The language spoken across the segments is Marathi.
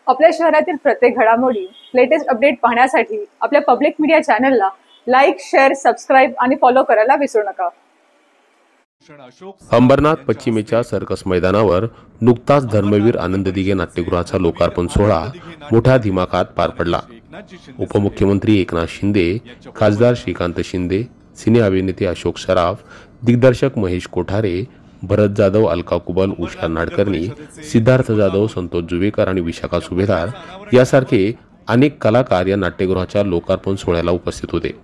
आपल्या शहरातील प्रत्येक घडामोडी लेटेस्ट अपडेट पाहण्यासाठी आपल्या पब्लिक मीडिया चॅनलला लाईक, शेअर, सबस्क्राईब आणि फॉलो करायला विसरू नका। अंबरनाथ पश्चिमेच्या सर्कस मैदानावर नुकताच धर्मवीर आनंद दिघे नाट्यगृहाचा लोकार्पण सोहळा मोठ्या दिमाखात पार पडला। उपमुख्यमंत्री एकनाथ शिंदे, खासदार श्रीकांत शिंदे, सिने अभिनेते अशोक सराफ, दिग्दर्शक महेश कोठारे, भरत जाधव, अलका कुबल, उषा नाडकर्णी, सिद्धार्थ जाधव, संतोष जुवेकर आणि विशाखा सुभेदार यासारखे अनेक कलाकार या नाट्यगृहाच्या लोकार्पण सोहळ्याला उपस्थित होते।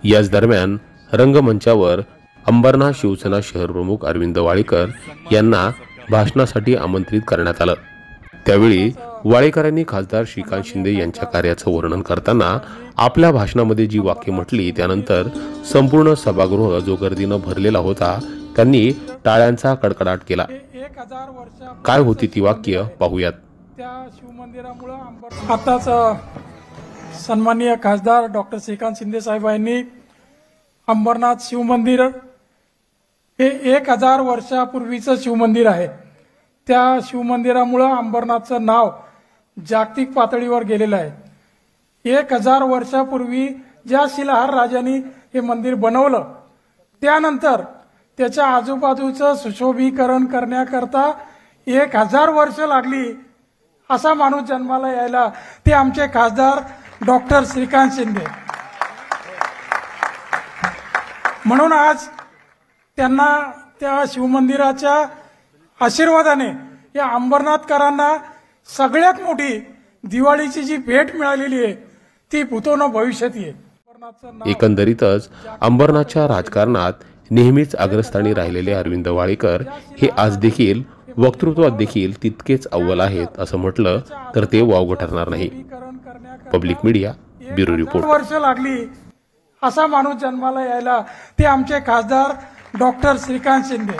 याच दरम्यान रंगमंचावर अंबरनाथ शिवसेना शहर प्रमुख अरविंद वाळेकर यांना भाषणासाठी आमंत्रित करण्यात आलं। त्यावेळी वाळेकरांनी खासदार श्रीकांत शिंदे यांच्या कार्याचं वर्णन करताना आपल्या भाषणामध्ये जी वाक्य म्हटली त्यानंतर संपूर्ण सभागृह जो गर्दीनं भरलेला होता त्यांनी टाळ्यांचा कडकडाट केला। काय होती ती वाक्य पाहूयात। त्या शिवमंदिरामुळे आताच सन्माननीय खासदार डॉक्टर श्रीकांत शिंदे साहेब यांनी अंबरनाथ शिवमंदिर हे 1000 वर्षापूर्वीचं शिवमंदिर आहे। त्या शिवमंदिरामुळे अंबरनाथचं नाव जागतिक पातळीवर गेलेलं आहे। 1000 वर्षापूर्वी ज्या शिलाहार राजांनी हे मंदिर बनवलं त्यानंतर त्याच्या आजूबाजूचं सुशोभीकरण करण्याकरता 1000 वर्ष लागली असा माणूस जन्माला यायला ते आमचे खासदार डॉक्टर श्रीकांत शिंदे। म्हणून आज त्यांना त्या शिवमंदिराच्या आशीर्वादाने या अंबरनाथकरांना सगळ्यात मोठी दिवाळीची जी भेट मिळालेली आहे ती भूतो न भविष्यती आहे। एकंदरीतच अंबरनाथच्या राजकारणात नेहमीच अग्रस्थानी राहिलेले अरविंद वाळेकर हे आज देखील वक्तृत्वात देखील तितकेच अव्वल आहेत असं म्हटलं तर ते वावगं ठरणार नाही। Public media bureau report. वर्ष लागली असा माणूस जन्माला यायला ते आमचे खासदार डॉक्टर श्रीकांत शिंदे।